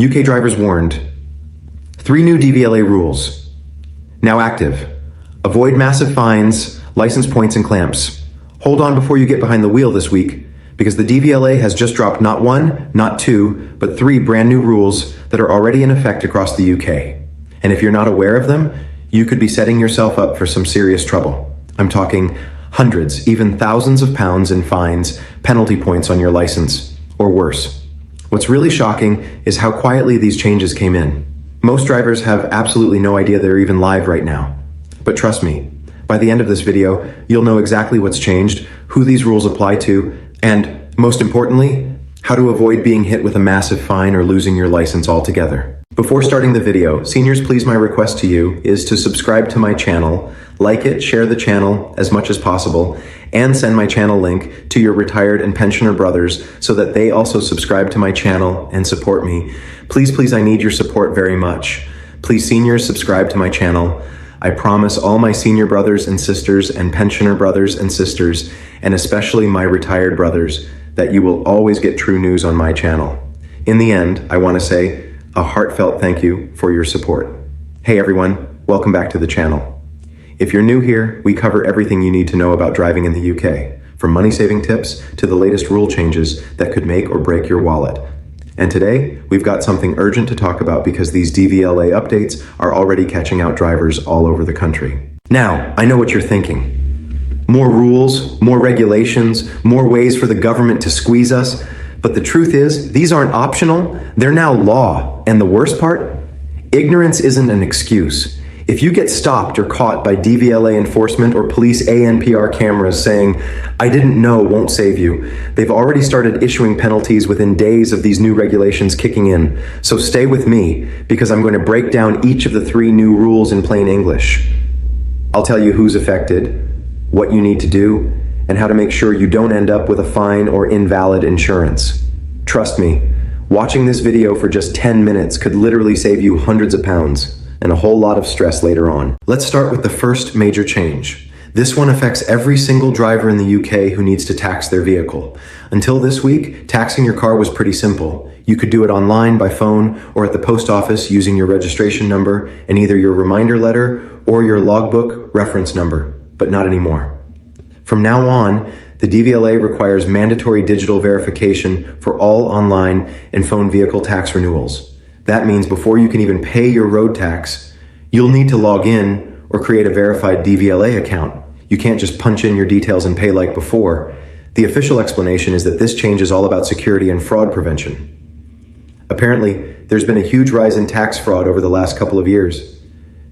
UK drivers warned. 3 new DVLA rules. Now active. Avoid massive fines, license points, and clamps. Hold on before you get behind the wheel this week, because the DVLA has just dropped not 1, not 2, but 3 brand new rules that are already in effect across the UK. And if you're not aware of them, you could be setting yourself up for some serious trouble. I'm talking hundreds, even thousands of pounds in fines, penalty points on your license, or worse. What's really shocking is how quietly these changes came in. Most drivers have absolutely no idea they're even live right now. But trust me, by the end of this video, you'll know exactly what's changed, who these rules apply to, and most importantly, how to avoid being hit with a massive fine or losing your license altogether. Before starting the video, seniors, please, my request to you is to subscribe to my channel, like it, share the channel as much as possible, and send my channel link to your retired and pensioner brothers so that they also subscribe to my channel and support me. Please, I need your support very much. Please, seniors, subscribe to my channel. I promise all my senior brothers and sisters and pensioner brothers and sisters, and especially my retired brothers, that you will always get true news on my channel. In the end, I want to say a heartfelt thank you for your support. Hey everyone, welcome back to the channel. If you're new here, we cover everything you need to know about driving in the UK, from money-saving tips to the latest rule changes that could make or break your wallet. And today, we've got something urgent to talk about because these DVLA updates are already catching out drivers all over the country. Now, I know what you're thinking. More rules, more regulations, more ways for the government to squeeze us. But the truth is, these aren't optional, they're now law. And the worst part? Ignorance isn't an excuse. If you get stopped or caught by DVLA enforcement or police ANPR cameras saying, "I didn't know," won't save you. They've already started issuing penalties within days of these new regulations kicking in. So stay with me, because I'm going to break down each of the 3 new rules in plain English. I'll tell you who's affected, what you need to do, and how to make sure you don't end up with a fine or invalid insurance. Trust me, watching this video for just 10 minutes could literally save you hundreds of pounds and a whole lot of stress later on. Let's start with the first major change. This one affects every single driver in the UK who needs to tax their vehicle. Until this week, taxing your car was pretty simple. You could do it online, by phone, or at the post office using your registration number and either your reminder letter or your logbook reference number, but not anymore. From now on, the DVLA requires mandatory digital verification for all online and phone vehicle tax renewals. That means before you can even pay your road tax, you'll need to log in or create a verified DVLA account. You can't just punch in your details and pay like before. The official explanation is that this change is all about security and fraud prevention. Apparently, there's been a huge rise in tax fraud over the last couple of years.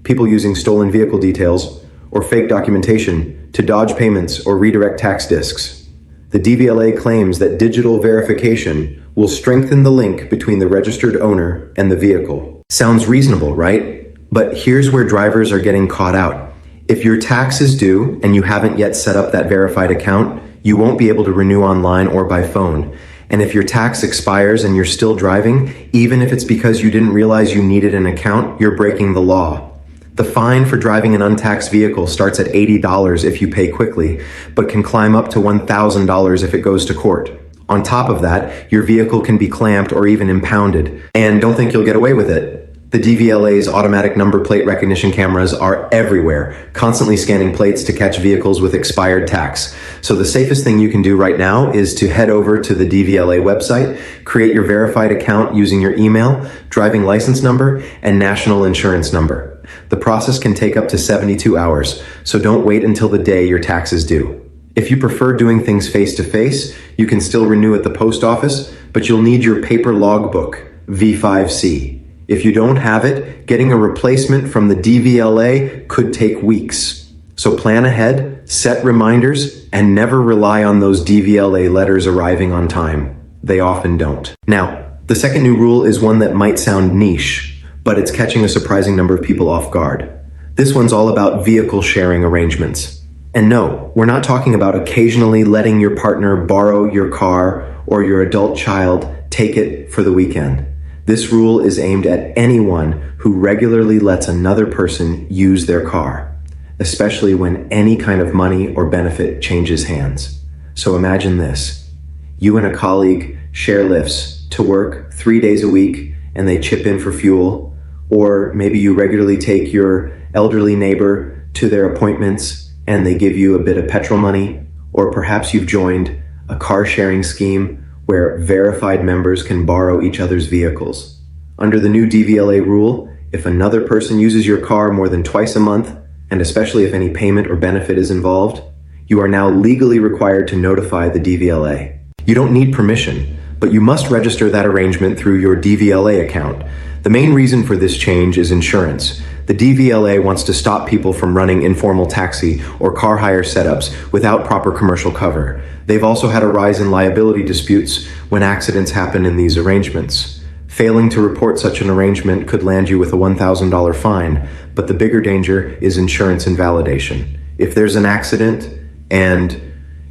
People using stolen vehicle details or fake documentation to dodge payments or redirect tax disks. The DVLA claims that digital verification will strengthen the link between the registered owner and the vehicle. Sounds reasonable, right? But here's where drivers are getting caught out. If your tax is due and you haven't yet set up that verified account, you won't be able to renew online or by phone. And if your tax expires and you're still driving, even if it's because you didn't realize you needed an account, you're breaking the law. The fine for driving an untaxed vehicle starts at $80 if you pay quickly, but can climb up to $1,000 if it goes to court. On top of that, your vehicle can be clamped or even impounded. And don't think you'll get away with it. The DVLA's automatic number plate recognition cameras are everywhere, constantly scanning plates to catch vehicles with expired tax. So the safest thing you can do right now is to head over to the DVLA website, create your verified account using your email, driving license number, and national insurance number. The process can take up to 72 hours, so don't wait until the day your tax is due. If you prefer doing things face-to-face, you can still renew at the post office, but you'll need your paper logbook, V5C. If you don't have it, getting a replacement from the DVLA could take weeks. So plan ahead, set reminders, and never rely on those DVLA letters arriving on time. They often don't. Now, the second new rule is one that might sound niche, but it's catching a surprising number of people off guard. This one's all about vehicle sharing arrangements. And no, we're not talking about occasionally letting your partner borrow your car or your adult child take it for the weekend. This rule is aimed at anyone who regularly lets another person use their car, especially when any kind of money or benefit changes hands. So imagine this. You and a colleague share lifts to work 3 days a week and they chip in for fuel, or maybe you regularly take your elderly neighbor to their appointments and they give you a bit of petrol money, or perhaps you've joined a car sharing scheme where verified members can borrow each other's vehicles. Under the new DVLA rule, if another person uses your car more than twice a month, and especially if any payment or benefit is involved, you are now legally required to notify the DVLA. You don't need permission, but you must register that arrangement through your DVLA account. The main reason for this change is insurance. The DVLA wants to stop people from running informal taxi or car hire setups without proper commercial cover. They've also had a rise in liability disputes when accidents happen in these arrangements. Failing to report such an arrangement could land you with a $1,000 fine, but the bigger danger is insurance invalidation. If there's an accident and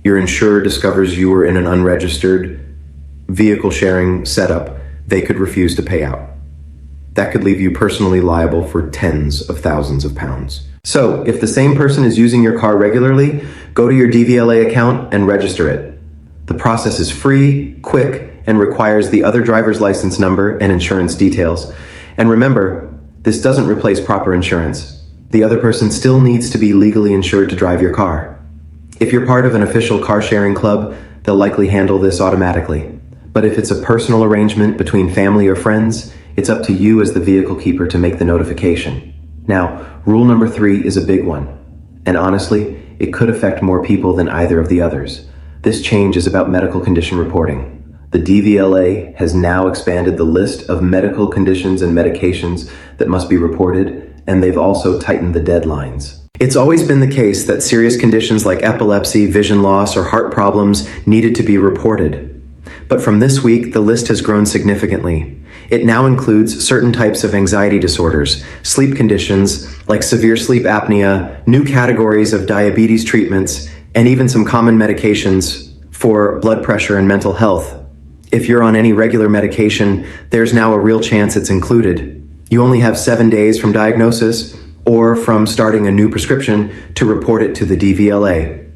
your insurer discovers you were in an unregistered vehicle sharing setup, they could refuse to pay out. That could leave you personally liable for tens of thousands of pounds. So, if the same person is using your car regularly, go to your DVLA account and register it. The process is free, quick, and requires the other driver's license number and insurance details. And remember, this doesn't replace proper insurance. The other person still needs to be legally insured to drive your car. If you're part of an official car sharing club, they'll likely handle this automatically. But if it's a personal arrangement between family or friends, it's up to you as the vehicle keeper to make the notification. Now, rule number 3 is a big one. And honestly, it could affect more people than either of the others. This change is about medical condition reporting. The DVLA has now expanded the list of medical conditions and medications that must be reported, and they've also tightened the deadlines. It's always been the case that serious conditions like epilepsy, vision loss, or heart problems needed to be reported. But from this week, the list has grown significantly. It now includes certain types of anxiety disorders, sleep conditions like severe sleep apnea, new categories of diabetes treatments, and even some common medications for blood pressure and mental health. If you're on any regular medication, there's now a real chance it's included. You only have 7 days from diagnosis or from starting a new prescription to report it to the DVLA.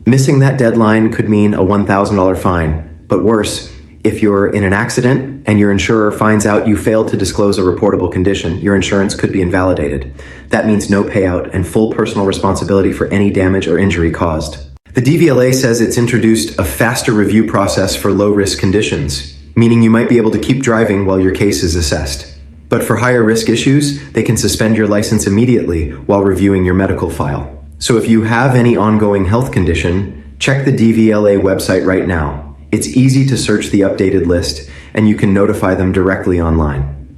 Missing that deadline could mean a $1,000 fine, but worse, if you're in an accident and your insurer finds out you failed to disclose a reportable condition, your insurance could be invalidated. That means no payout and full personal responsibility for any damage or injury caused. The DVLA says it's introduced a faster review process for low-risk conditions, meaning you might be able to keep driving while your case is assessed. But for higher-risk issues, they can suspend your license immediately while reviewing your medical file. So if you have any ongoing health condition, check the DVLA website right now. It's easy to search the updated list, and you can notify them directly online.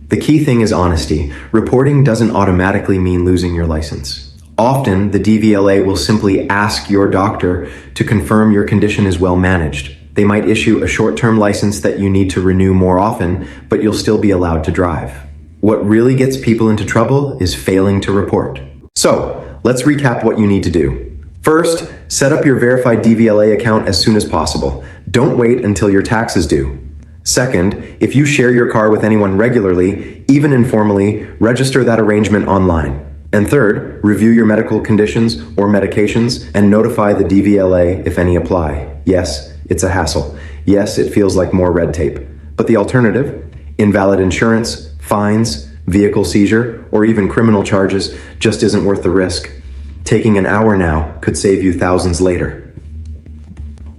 The key thing is honesty. Reporting doesn't automatically mean losing your license. Often, the DVLA will simply ask your doctor to confirm your condition is well managed. They might issue a short-term license that you need to renew more often, but you'll still be allowed to drive. What really gets people into trouble is failing to report. So, let's recap what you need to do. First, set up your verified DVLA account as soon as possible. Don't wait until your tax is due. Second, if you share your car with anyone regularly, even informally, register that arrangement online. And third, review your medical conditions or medications and notify the DVLA if any apply. Yes, it's a hassle. Yes, it feels like more red tape. But the alternative, invalid insurance, fines, vehicle seizure, or even criminal charges, just isn't worth the risk. Taking an hour now could save you thousands later.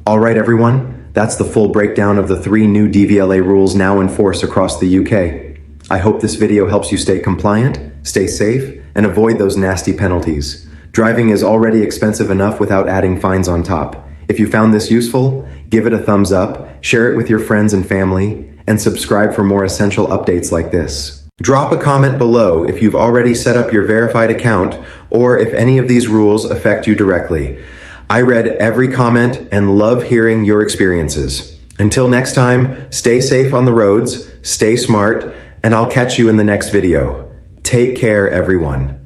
All right, everyone, that's the full breakdown of the 3 new DVLA rules now in force across the UK. I hope this video helps you stay compliant, stay safe, and avoid those nasty penalties. Driving is already expensive enough without adding fines on top. If you found this useful, give it a thumbs up, share it with your friends and family, and subscribe for more essential updates like this. Drop a comment below if you've already set up your verified account or if any of these rules affect you directly. I read every comment and love hearing your experiences. Until next time, stay safe on the roads, stay smart, and I'll catch you in the next video. Take care, everyone.